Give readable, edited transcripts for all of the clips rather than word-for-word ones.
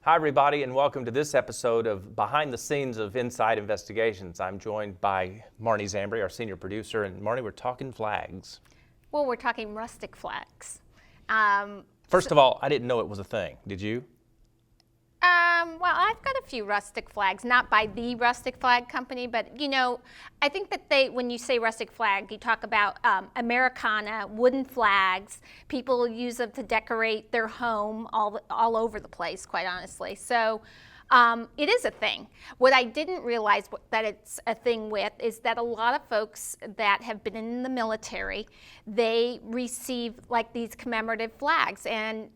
Hi, everybody, and welcome to this episode of Behind the Scenes of Inside Investigations. I'm joined by Marnie Zambry, our senior producer, and Marnie, we're talking flags. Well, we're talking rustic flags. First of all, I didn't know it was a thing. Did you? Well, I've got a few rustic flags, not by the Rustic Flag Company, but I think that when you say rustic flag, you talk about Americana, wooden flags. People use them to decorate their home all over the place, quite honestly. So it is a thing. What I didn't realize that it's a thing with is that a lot of folks that have been in the military, they receive like these commemorative flags, and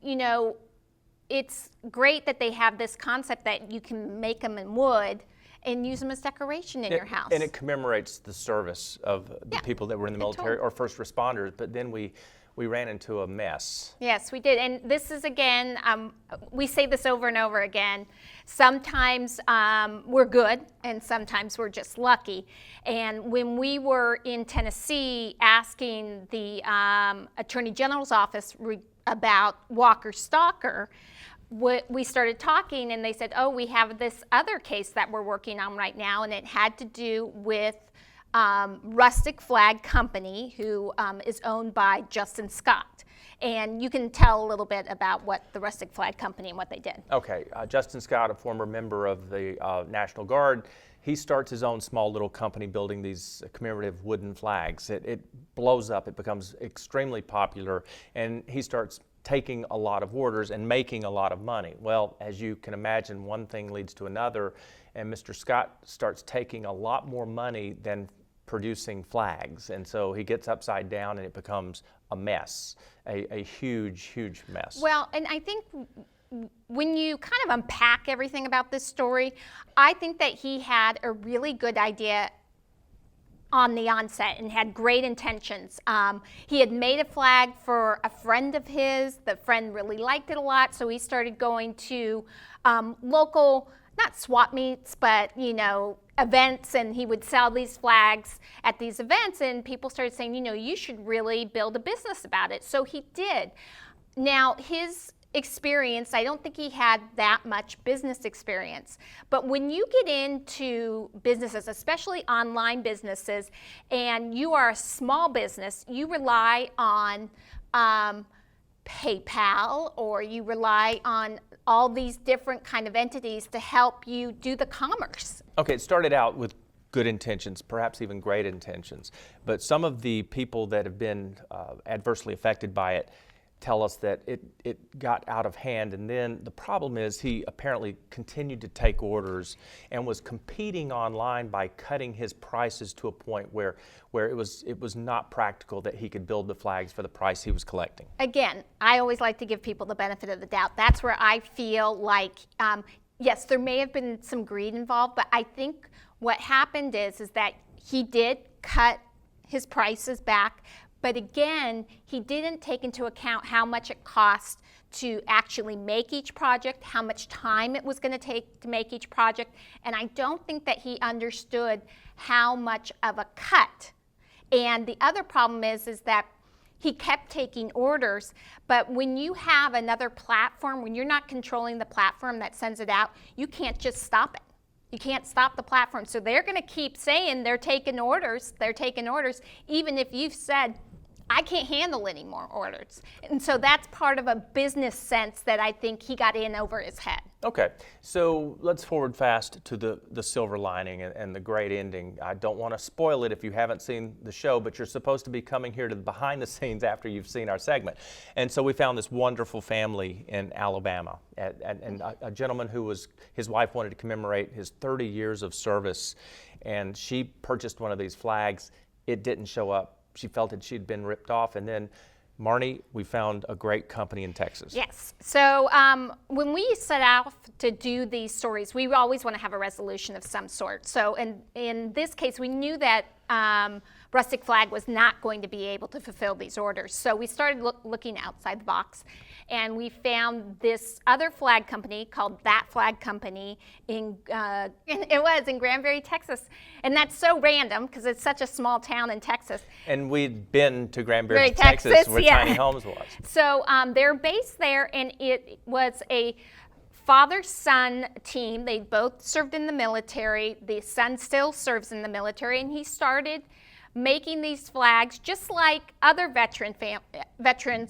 it's great that they have this concept that you can make them in wood and use them as decoration in your house. And it commemorates the service of the people that were in the military or first responders, but then we ran into a mess. Yes, we did. And this is, again, we say this over and over again. Sometimes we're good and sometimes we're just lucky. And when we were in Tennessee asking the Attorney General's office about Walker Stalker, we started talking and they said, oh, we have this other case that we're working on right now, and it had to do with Rustic Flag Company, who is owned by Justin Scott. And you can tell a little bit about what the Rustic Flag Company and what they did. Okay, Justin Scott, a former member of the National Guard, he starts his own small little company building these commemorative wooden flags. It blows up, it becomes extremely popular, and he starts taking a lot of orders and making a lot of money. Well, as you can imagine, one thing leads to another, and Mr. Scott starts taking a lot more money than producing flags, and so he gets upside down and it becomes a mess, a huge, huge mess. Well, and I think when you kind of unpack everything about this story, I think that he had a really good idea on the onset and had great intentions. He had made a flag for a friend of his. The friend really liked it a lot, so he started going to local, not swap meets, but events, and he would sell these flags at these events, and people started saying, you should really build a business about it. So he did. Now, his experience, I don't think he had that much business experience, but when you get into businesses, especially online businesses, and you are a small business, you rely on PayPal, or you rely on all these different kind of entities to help you do the commerce. Okay, it started out with good intentions, perhaps even great intentions, but some of the people that have been adversely affected by it tell us that it got out of hand, and then the problem is he apparently continued to take orders and was competing online by cutting his prices to a point where it was not practical that he could build the flags for the price he was collecting. Again, I always like to give people the benefit of the doubt. That's where I feel like, yes, there may have been some greed involved, but I think what happened is that he did cut his prices back. But again, he didn't take into account how much it cost to actually make each project, how much time it was going to take to make each project, and I don't think that he understood how much of a cut. And the other problem is that he kept taking orders, but when you have another platform, when you're not controlling the platform that sends it out, you can't just stop it. You can't stop the platform. So they're going to keep saying they're taking orders, even if you've said, I can't handle any more orders. And so that's part of a business sense that I think he got in over his head. Okay, so let's forward fast to the silver lining and the great ending. I don't want to spoil it if you haven't seen the show, but you're supposed to be coming here to the behind the scenes after you've seen our segment. And so we found this wonderful family in Alabama, and a gentleman his wife wanted to commemorate his 30 years of service, and she purchased one of these flags. It didn't show up. She felt that she'd been ripped off, and then Marnie, we found a great company in Texas. Yes. So when we set out to do these stories, we always want to have a resolution of some sort. So in this case, we knew that Rustic Flag was not going to be able to fulfill these orders. So we started looking outside the box, and we found this other flag company called That Flag Company in Granbury, Texas. And that's so random because it's such a small town in Texas. And we'd been to Granbury, Texas, where yeah. Tiny Homes was. So they're based there, and it was a father-son team. They both served in the military. The son still serves in the military, and he started making these flags just like other veterans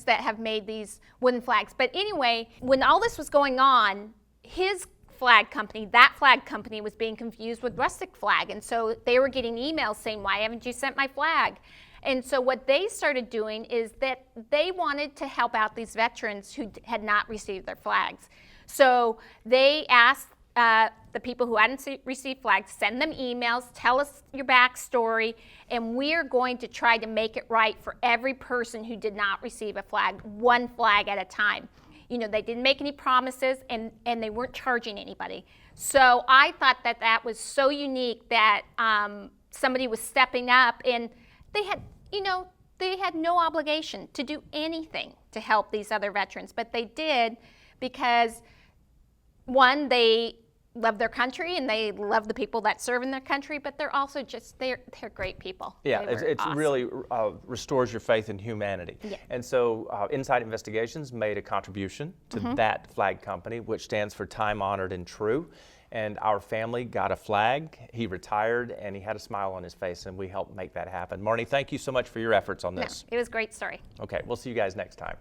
that have made these wooden flags. But anyway, when all this was going on, his flag company, that flag company, was being confused with Rustic Flag, and so they were getting emails saying, why haven't you sent my flag? And so what they started doing is that they wanted to help out these veterans who had not received their flags. So they asked the people who hadn't received flags, send them emails, tell us your backstory, and we're going to try to make it right for every person who did not receive a flag, one flag at a time. You know, they didn't make any promises, and they weren't charging anybody. So I thought that that was so unique that somebody was stepping up, and they had, you know, they had no obligation to do anything to help these other veterans, but they did because, one, they love their country and they love the people that serve in their country, but they're also just, they're great people. Yeah, it awesome. really restores your faith in humanity. Yeah. And so Inside Investigations made a contribution to that flag company, which stands for Time Honored and True. And our family got a flag. He retired and he had a smile on his face, and we helped make that happen. Marnie, thank you so much for your efforts on this. No, it was a great story. Okay, we'll see you guys next time.